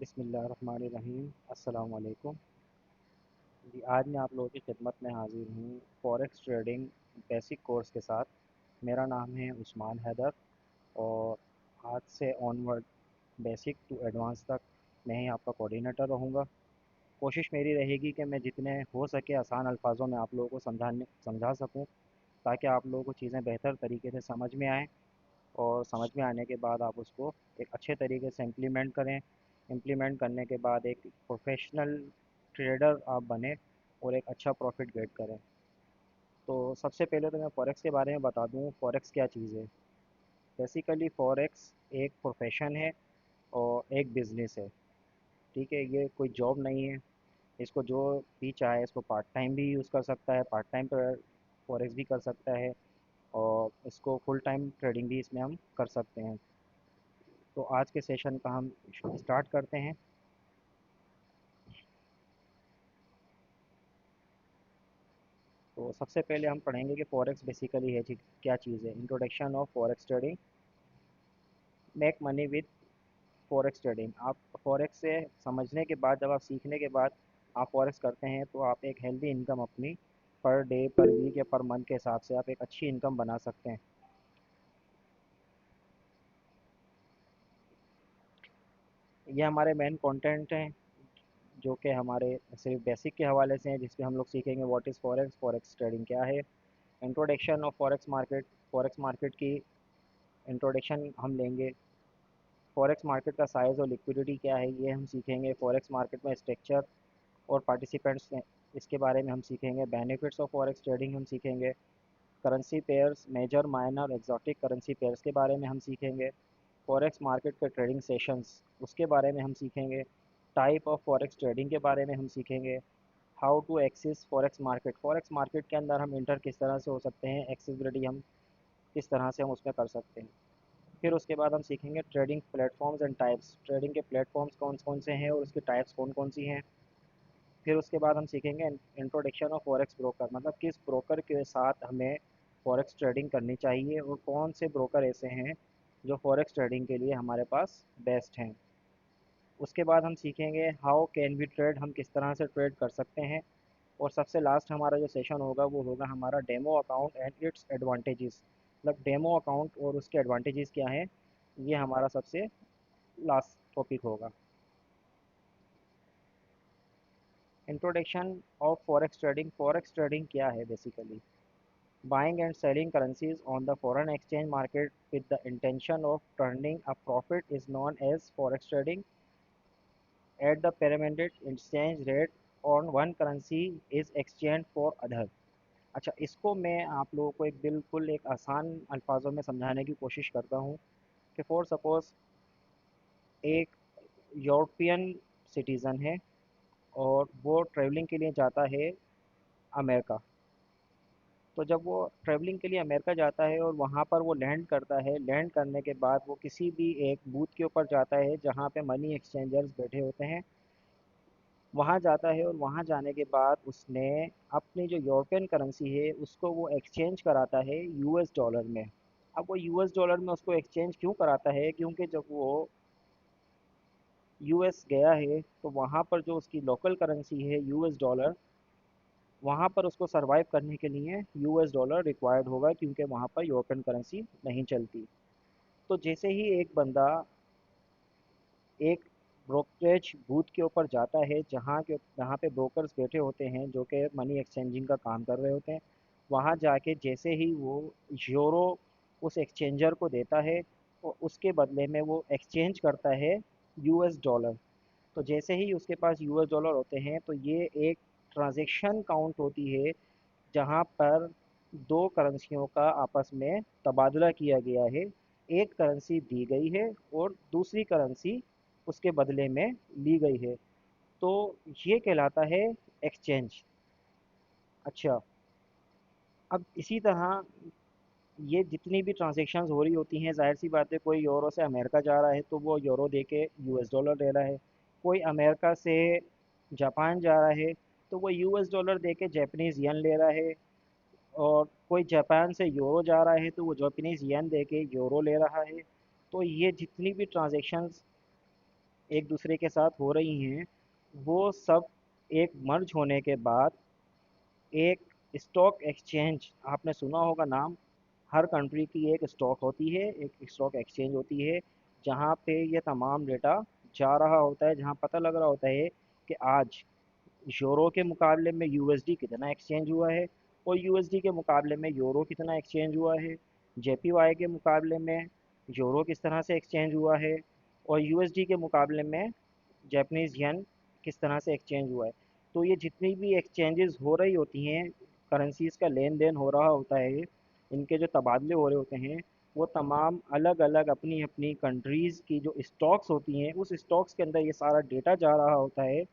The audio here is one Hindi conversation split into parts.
बिस्मिल्लाहिर्रहमानिर्रहीम। अस्सलाम वालेकुम जी। आज मैं आप लोगों की खिदमत में हाजिर हूँ फॉरेक्स ट्रेडिंग बेसिक कोर्स के साथ। मेरा नाम है उस्मान हैदर और आज से ऑनवर्ड बेसिक टू एडवांस तक मैं ही आपका कोऑर्डिनेटर रहूँगा। कोशिश मेरी रहेगी कि मैं जितने हो सके आसान अल्फाजों में आप लोगों को समझा सकूँ, ताकि आप लोगों को चीज़ें बेहतर तरीके से समझ में आएँ और समझ में आने के बाद आप उसको एक अच्छे तरीके से इम्प्लीमेंट करें। इम्प्लीमेंट करने के बाद एक प्रोफेशनल ट्रेडर आप बने और एक अच्छा प्रॉफिट गेट करें। तो सबसे पहले तो मैं फॉरेक्स के बारे में बता दूं, फॉरेक्स क्या चीज़ है। बेसिकली फॉरेक्स एक प्रोफेशन है और एक बिज़नेस है। ठीक है, ये कोई जॉब नहीं है। इसको जो भी चाहे इसको पार्ट टाइम भी यूज़ कर सकता है, पार्ट टाइम पर फॉरेक्स भी कर सकता है और इसको फुल टाइम ट्रेडिंग भी इसमें हम कर सकते हैं। तो आज के सेशन का हम स्टार्ट करते हैं। तो सबसे पहले हम पढ़ेंगे कि फॉरेक्स बेसिकली है क्या चीज़ है। Introduction of forex trading. Make money with forex trading. आप फॉरेक्स से समझने के बाद, जब आप सीखने के बाद आप फॉरेक्स करते हैं, तो आप एक हेल्दी इनकम अपनी पर डे, पर वीक या पर मंथ के हिसाब से आप एक अच्छी इनकम बना सकते हैं। ये हमारे मेन कंटेंट हैं, जो कि हमारे सिर्फ बेसिक के हवाले से हैं, जिसमें हम लोग सीखेंगे what is forex, forex trading क्या है, introduction of forex market, forex market की इंट्रोडक्शन हम लेंगे। फॉरेक्स मार्केट का साइज़ और लिक्विडिटी क्या है ये हम सीखेंगे। फॉरेक्स मार्केट में स्ट्रक्चर और पार्टिसिपेंट्स हैं, इसके बारे में हम सीखेंगे। बेनिफिट्स ऑफ फॉरेक्स ट्रेडिंग हम सीखेंगे। Currency pairs, major minor exotic currency pairs के बारे में हम सीखेंगे। फॉरेक्स मार्केट के ट्रेडिंग सेशंस, उसके बारे में हम सीखेंगे। टाइप ऑफ फॉरेक्स ट्रेडिंग के बारे में हम सीखेंगे। How to access forex market, forex market के अंदर हम इंटर किस तरह से हो सकते हैं, एक्सेसिबिलिटी हम किस तरह से हम उसमें कर सकते हैं। फिर उसके बाद हम सीखेंगे trading platforms and types, trading के प्लेटफॉर्म्स कौन कौन से हैं और उसकी टाइप्स कौन कौन सी हैं। फिर उसके बाद हम सीखेंगे इंट्रोडक्शन ऑफ फॉरेक्स ब्रोकर, मतलब किस ब्रोकर के साथ हमें फॉरेक्स ट्रेडिंग करनी चाहिए और कौन से ब्रोकर ऐसे हैं जो फॉरेक्स ट्रेडिंग के लिए हमारे पास बेस्ट हैं। उसके बाद हम सीखेंगे हाउ कैन वी ट्रेड, हम किस तरह से ट्रेड कर सकते हैं। और सबसे लास्ट हमारा जो सेशन होगा वो होगा हमारा demo account and its advantages, मतलब डेमो अकाउंट और उसके एडवांटेजेस क्या हैं, ये हमारा सबसे लास्ट टॉपिक होगा। Introduction of forex trading. Forex trading क्या है basically? Buying and selling currencies on the foreign exchange market with the intention of turning a profit is known as forex trading. At the predetermined exchange rate on one currency is exchange for other. अच्छा, इसको मैं आप लोगों को एक बिल्कुल एक आसान अल्फाजों में समझाने की कोशिश करता हूँ कि फॉर सपोज़ एक यूरोपियन सिटीज़न है और वो ट्रैवलिंग के लिए जाता है अमेरिका। तो जब वो ट्रैवलिंग के लिए अमेरिका जाता है और वहाँ पर वो लैंड करता है, लैंड करने के बाद वो किसी भी एक बूथ के ऊपर जाता है जहाँ पे मनी एक्सचेंजर्स बैठे होते हैं। वहाँ जाता है और वहाँ जाने के बाद उसने अपनी जो यूरोपियन करेंसी है उसको वो एक्सचेंज कराता है यूएस डॉलर में। अब वो यूएस डॉलर में उसको एक्सचेंज क्यों कराता है? क्योंकि जब वो यूएस गया है तो वहाँ पर जो उसकी लोकल करेंसी है यूएस डॉलर, वहाँ पर उसको सरवाइव करने के लिए यूएस डॉलर रिक्वायर्ड होगा, क्योंकि वहाँ पर यूरोपियन करेंसी नहीं चलती। तो जैसे ही एक बंदा एक ब्रोकरेज बूथ के ऊपर जाता है, जहाँ पे ब्रोकर्स बैठे होते हैं जो कि मनी एक्सचेंजिंग का काम कर रहे होते हैं, वहाँ जाके जैसे ही वो यूरो उस एक्सचेंजर को देता है और उसके बदले में वो एक्सचेंज करता है यूएस डॉलर। तो जैसे ही उसके पास यूएस डॉलर होते हैं तो ये एक ट्रांजैक्शन काउंट होती है, जहाँ पर दो करेंसियों का आपस में तबादला किया गया है। एक करेंसी दी गई है और दूसरी करेंसी उसके बदले में ली गई है। तो ये कहलाता है एक्सचेंज। अच्छा, अब इसी तरह ये जितनी भी ट्रांजैक्शंस हो रही होती हैं, जाहिर सी बात है कोई यूरो से अमेरिका जा रहा है तो वो यूरो दे के यूएस डॉलर ले रहा है। कोई अमेरिका से जापान जा रहा है तो वो यूएस डॉलर दे के जापानीज़ येन ले रहा है। और कोई जापान से यूरो जा रहा है तो वो जापानीज़ येन दे के यूरो ले रहा है। तो ये जितनी भी ट्रांजैक्शंस एक दूसरे के साथ हो रही हैं, वो सब एक मर्ज होने के बाद एक स्टॉक एक्सचेंज, आपने सुना होगा नाम, हर कंट्री की एक स्टॉक होती है, एक स्टॉक एक्सचेंज होती है, जहाँ पे ये तमाम डेटा जा रहा होता है, जहाँ पता लग रहा होता है कि आज यूरो के मुकाबले में यूएसडी कितना एक्सचेंज हुआ है, और यूएसडी के मुकाबले में यूरो कितना एक्सचेंज हुआ है, जेपीवाई के मुकाबले में यूरो किस तरह से एक्सचेंज हुआ है, और यूएसडी के मुकाबले में जैपनीज येन किस तरह से एक्सचेंज हुआ है। तो ये जितनी भी एक्सचेंजेस हो रही होती हैं, करेंसीज का लेन देन हो रहा होता है, इनके जो तबादले हो रहे होते हैं, वो तमाम अलग अलग अपनी अपनी कंट्रीज़ की जो स्टॉक्स होती हैं, उस स्टॉक्स के अंदर ये सारा डेटा जा रहा होता है।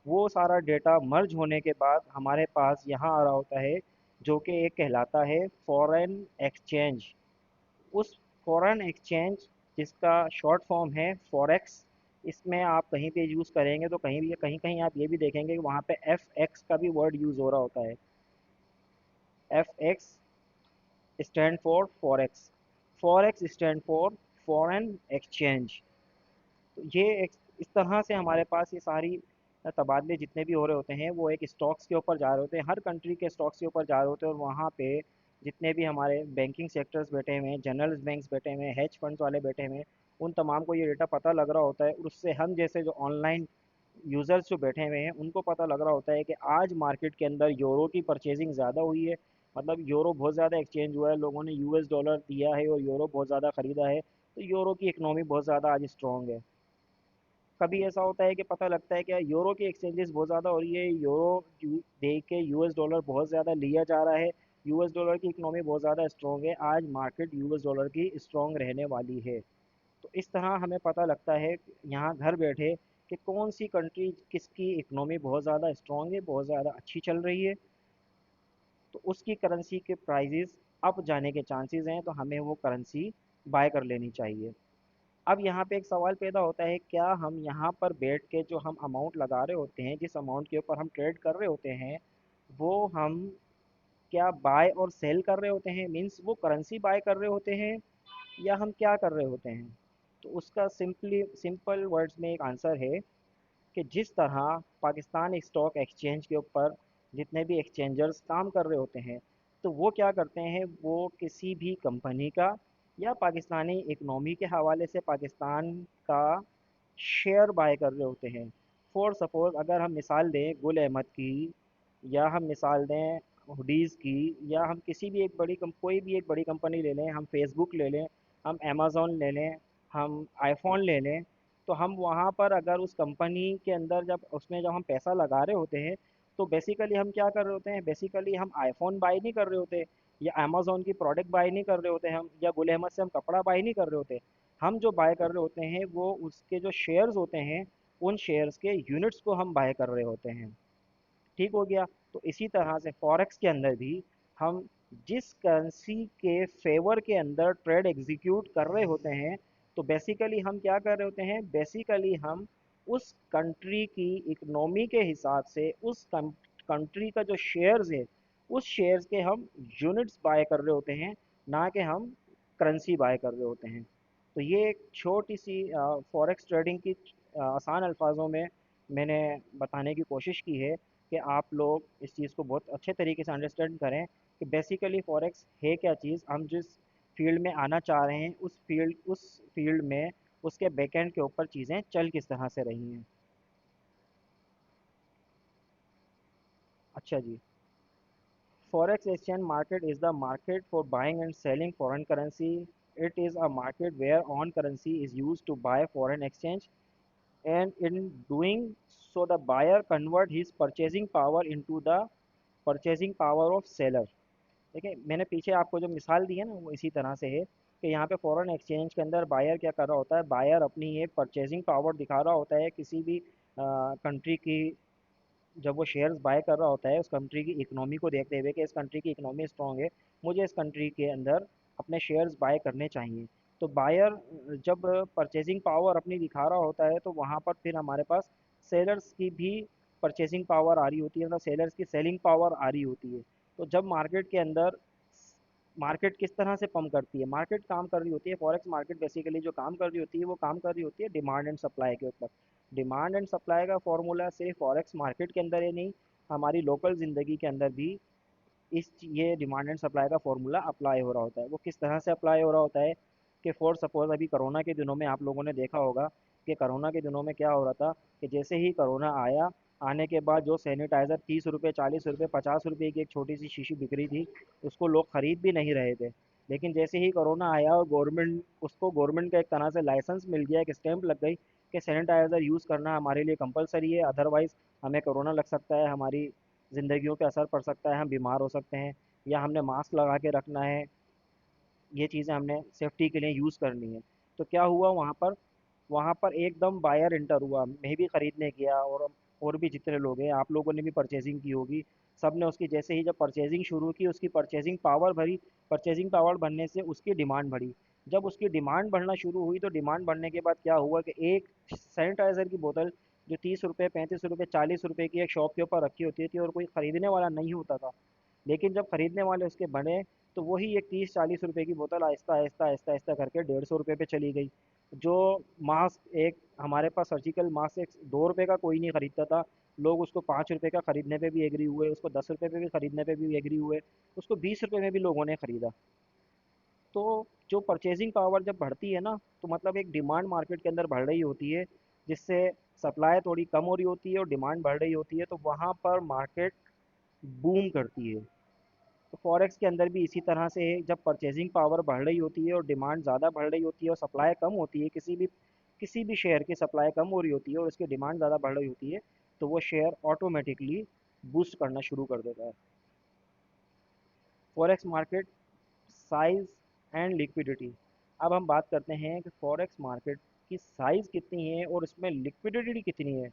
वो सारा डेटा मर्ज होने के बाद हमारे पास यहाँ आ रहा होता है, जो कि एक कहलाता है फॉरेन एक्सचेंज। उस फॉरेन एक्सचेंज, जिसका शॉर्ट फॉर्म है फॉरेक्स, इसमें आप कहीं पे यूज़ करेंगे तो कहीं भी कहीं कहीं आप ये भी देखेंगे कि वहाँ पे एफ एक्स का भी वर्ड यूज़ हो रहा होता है। F x stand for forex, forex stand for foreign exchange. तो ये इस तरह से हमारे पास ये सारी तबादले जितने भी हो रहे होते हैं, वो एक स्टॉक्स के ऊपर जा रहे होते हैं, हर कंट्री के स्टॉक्स के ऊपर जा रहे होते हैं, और वहाँ पे जितने भी हमारे बैंकिंग सेक्टर्स बैठे हुए हैं, जनरल बैंक्स बैठे हुए हैं, हेज फंड्स वाले बैठे हुए हैं, उन तमाम को ये डेटा पता लग रहा होता है, और उससे हम जैसे जो ऑनलाइन यूज़र्स जो बैठे हुए हैं, उनको पता लग रहा होता है कि आज मार्केट के अंदर यूरो की परचेजिंग ज़्यादा हुई है, मतलब यूरो बहुत ज़्यादा एक्सचेंज हुआ है, लोगों ने यूएस डॉलर दिया है और यूरो बहुत ज़्यादा ख़रीदा है, तो यूरो की इकनॉमी बहुत ज़्यादा आज स्ट्रॉन्ग है। कभी ऐसा होता है कि पता लगता है कि यूरो की एक्सचेंजेस बहुत ज़्यादा हो रही है, दे के यूएस डॉलर बहुत ज़्यादा लिया जा रहा है, यूएस डॉलर की इकनॉमी बहुत ज़्यादा स्ट्रॉन्ग है, आज मार्केट यूएस डॉलर की स्ट्रॉन्ग रहने वाली है। तो इस तरह हमें पता लगता है यहाँ घर बैठे कि कौन सी कंट्री किसकी इकनॉमी बहुत ज़्यादा स्ट्रॉन्ग है, बहुत ज़्यादा अच्छी चल रही है, तो उसकी करेंसी के प्राइजेस अप जाने के चांसेस हैं, तो हमें वो करेंसी बाय कर लेनी चाहिए। अब यहाँ पे एक सवाल पैदा होता है, क्या हम यहाँ पर बैठ के जो हम अमाउंट लगा रहे होते हैं, जिस अमाउंट के ऊपर हम ट्रेड कर रहे होते हैं, वो हम क्या बाय और सेल कर रहे होते हैं, मीन्स वो करेंसी बाय कर रहे होते हैं, या हम क्या कर रहे होते हैं? तो उसका सिंपल वर्ड्स में एक आंसर है कि जिस तरह पाकिस्तान स्टॉक एक्सचेंज के ऊपर जितने भी एक्सचेंजर्स काम कर रहे होते हैं, तो वो क्या करते हैं, वो किसी भी कंपनी का या पाकिस्तानी इकनॉमी के हवाले से पाकिस्तान का शेयर बाय कर रहे होते हैं। फॉर सपोज़ अगर हम मिसाल दें गुल अहमद की, या हम मिसाल दें हुडीज़ की, या हम किसी भी एक कोई भी एक बड़ी कंपनी ले लें, हम फेसबुक ले लें, हम अमेज़ॉन ले लें, हम आईफ़ोन ले लें, तो हम वहाँ पर अगर उस कंपनी के अंदर जब हम पैसा लगा रहे होते हैं, तो बेसिकली हम क्या कर रहे होते हैं, बेसिकली हम आईफ़ोन बाय नहीं कर रहे होते, या अमेज़ॉन की प्रोडक्ट बाय नहीं कर रहे होते हम, या गुल अहमद से हम कपड़ा बाय नहीं कर रहे होते। हम जो बाय कर रहे होते हैं, वो उसके जो शेयर्स होते हैं, उन शेयर्स के यूनिट्स को हम बाय कर रहे होते हैं। ठीक हो गया। तो इसी तरह से फॉरेक्स के अंदर भी हम जिस करेंसी के फेवर के अंदर ट्रेड एग्जीक्यूट कर रहे होते हैं, तो बेसिकली हम क्या कर रहे होते हैं, बेसिकली हम उस कंट्री की इकोनॉमी के हिसाब से उस कंट्री का जो शेयर्स है, उस शेयर्स के हम यूनिट्स बाय कर रहे होते हैं, ना कि हम करेंसी बाय कर रहे होते हैं। तो ये एक छोटी सी फॉरेक्स ट्रेडिंग की आसान अल्फाजों में मैंने बताने की कोशिश की है, कि आप लोग इस चीज़ को बहुत अच्छे तरीके से अंडरस्टैंड करें कि बेसिकली फॉरेक्स है क्या चीज़, हम जिस फील्ड में आना चाह रहे हैं, उस फील्ड में उसके बैकएंड के ऊपर चीज़ें चल किस तरह से रही हैं। अच्छा जी। Forex exchange market is the market for buying and selling foreign currency. It is a market where on currency is used to buy foreign exchange, and in doing so the buyer convert his purchasing power into the purchasing power of seller। देखिए, मैंने पीछे आपको जो मिसाल दी है ना, वो इसी तरह से है कि यहाँ पे फॉरेन एक्सचेंज के अंदर बायर क्या कर रहा होता है, बायर अपनी एक परचेजिंग पावर दिखा रहा होता है किसी भी कंट्री की। जब वो शेयर्स बाय कर रहा होता है उस कंट्री की इकोनॉमी को देखते हुए कि इस कंट्री की इकोनॉमी स्ट्रांग है, मुझे इस कंट्री के अंदर अपने शेयर्स बाय करने चाहिए। तो बायर जब परचेजिंग पावर अपनी दिखा रहा होता है, तो वहाँ पर फिर हमारे पास सेलर्स की भी परचेजिंग पावर आ रही होती है, मतलब सेलर्स की सेलिंग पावर आ रही होती है। तो जब मार्केट के अंदर मार्केट किस तरह से पंप करती है, मार्केट काम कर रही होती है, फॉरेक्स मार्केट बेसिकली जो काम कर रही होती है वो काम कर रही होती है डिमांड एंड सप्लाई के ऊपर। डिमांड एंड सप्लाई का फॉर्मूला सिर्फ फॉरेक्स मार्केट के अंदर ही नहीं, हमारी लोकल ज़िंदगी के अंदर भी ये डिमांड एंड सप्लाई का फॉर्मूला अप्लाई हो रहा होता है। वो किस तरह से अप्लाई हो रहा होता है कि फॉर सपोज अभी कोरोना के दिनों में आप लोगों ने देखा होगा कि कोरोना के दिनों में क्या हो रहा था कि जैसे ही कोरोना आया, आने के बाद जो सैनिटाइज़र 30 रुपये 40 रुपये 50 रुपये की एक छोटी सी शीशी बिक रही थी, उसको लोग खरीद भी नहीं रहे थे। लेकिन जैसे ही कोरोना आया और गवर्नमेंट का एक तरह से लाइसेंस मिल गया, एक स्टैंप लग गई कि सैनिटाइज़र यूज़ करना हमारे लिए कंपलसरी है, अदरवाइज़ हमें कोरोना लग सकता है, हमारी ज़िंदगियों पे असर पड़ सकता है, हम बीमार हो सकते हैं, या हमने मास्क लगा के रखना है, ये चीज़ें हमने सेफ्टी के लिए यूज़ करनी है। तो क्या हुआ वहाँ पर एकदम बायर इंटर हुआ, मैं भी खरीदने गया, और भी जितने लोग हैं, आप लोगों ने भी परचेजिंग की होगी, सब ने उसकी जैसे ही जब परचेजिंग शुरू की, उसकी परचेजिंग पावर बढ़ी, परचेजिंग पावर बढ़ने से उसकी डिमांड बढ़ी। जब उसकी डिमांड बढ़ना शुरू हुई तो डिमांड बढ़ने के बाद क्या हुआ कि एक सैनिटाइज़र की बोतल जो 30 रुपये 35 रुपये 40 रुपये की एक शॉप के ऊपर रखी होती थी और कोई ख़रीदने वाला नहीं होता था, लेकिन जब खरीदने वाले उसके बने तो वही एक 30 40 रुपए की बोतल आहिस्ता आहिस्ता आहिस्ता आहिस्ता करके 150 रुपये पे चली गई। जो मास्क एक हमारे पास सर्जिकल मास्क एक 2 रुपये का कोई नहीं खरीदता था, लोग उसको 5 रुपये का खरीदने पे भी एग्री हुए, उसको 10 रुपये पे भी खरीदने पे भी एग्री हुए, उसको 20 रुपये में भी लोगों ने खरीदा। तो जो परचेजिंग पावर जब बढ़ती है ना, तो मतलब एक डिमांड मार्केट के अंदर बढ़ रही होती है, जिससे सप्लाई थोड़ी कम हो रही होती है और डिमांड बढ़ रही होती है, तो वहाँ पर मार्केट बूम करती है। तो फॉरेक्स के अंदर भी इसी तरह से है, जब परचेजिंग पावर बढ़ रही होती है और डिमांड ज़्यादा बढ़ रही होती है और सप्लाई कम होती है, किसी भी शेयर की सप्लाई कम हो रही होती है और उसकी डिमांड ज़्यादा बढ़ रही होती है, तो वो शेयर ऑटोमेटिकली बूस्ट करना शुरू कर देता है। Forex market size and liquidity. अब हम बात करते हैं कि फॉरेक्स मार्केट की साइज़ कितनी है और इसमें लिक्विडिटी कितनी है।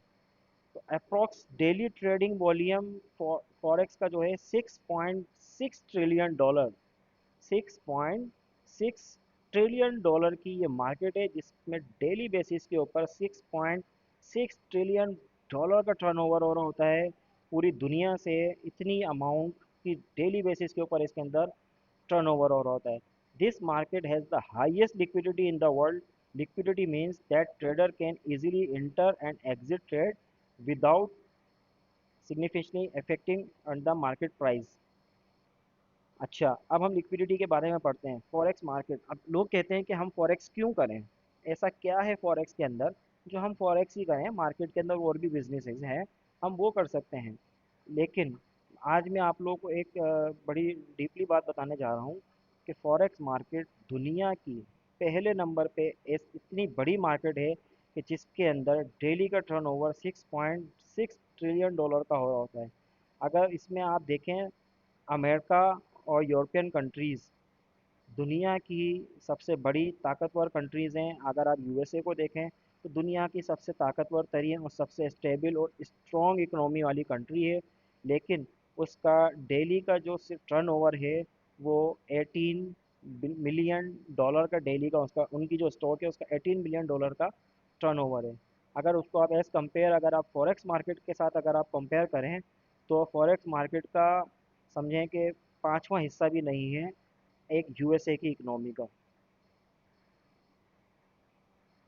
तो approx daily trading volume forex का जो है 6.6 ट्रिलियन डॉलर, 6.6 ट्रिलियन डॉलर की ये मार्केट है, जिसमें डेली बेसिस के ऊपर 6.6 ट्रिलियन डॉलर का टर्नओवर हो रहा होता है। पूरी दुनिया से इतनी अमाउंट की डेली बेसिस के ऊपर इसके अंदर टर्नओवर हो रहा होता है। This market has the highest liquidity in the world. Liquidity means that trader can easily inter and exit trade without significantly affecting the market price। अच्छा, अब हम लिक्विडिटी के बारे में पढ़ते हैं। फॉरेक्स मार्केट, अब लोग कहते हैं कि हम फॉरेक्स क्यों करें, ऐसा क्या है फॉरेक्स के अंदर जो हम फॉरेक्स ही करें, मार्केट के अंदर और भी बिजनेसेस हैं, हम वो कर सकते हैं। लेकिन आज मैं आप लोगों को एक बड़ी डीपली बात बताने जा रहा हूँ कि फॉरेक्स मार्केट दुनिया की पहले नंबर पे इतनी बड़ी मार्केट है कि जिसके अंदर डेली का टर्नओवर 6.6 ट्रिलियन डॉलर का हो रहा होता है। अगर इसमें आप देखें, अमेरिका और यूरोपियन कंट्रीज़ दुनिया की सबसे बड़ी ताकतवर कंट्रीज़ हैं। अगर आप यूएसए को देखें तो दुनिया की सबसे ताकतवर तरीन और सबसे स्टेबल और स्ट्रॉन्ग इकोनॉमी वाली कंट्री है। लेकिन उसका डेली का जो टर्न ओवर है वो 18 मिलियन डॉलर का डेली का, उसका उनकी जो स्टॉक है उसका 18 मिलियन डॉलर का टर्न ओवर है। अगर उसको आप एज़ कंपेयर, अगर आप फॉरेक्स मार्केट के साथ अगर आप कंपेयर करें, तो फॉरेक्स मार्केट का समझें कि पाँचवा हिस्सा भी नहीं है एक यूएसए की इकनॉमी का।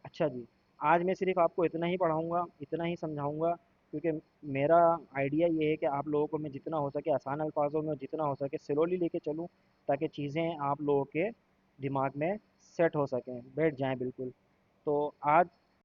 अच्छा जी, आज मैं सिर्फ आपको इतना ही पढ़ाऊँगा, इतना ही समझाऊँगा, क्योंकि मेरा आइडिया ये है कि आप लोगों को मैं जितना हो सके आसान अल्फाजों में और जितना हो सके स्लोली लेके चलूँ, ताकि चीज़ें आप लोगों के दिमाग में सेट हो सकें, बैठ जाएँ बिल्कुल। तो आज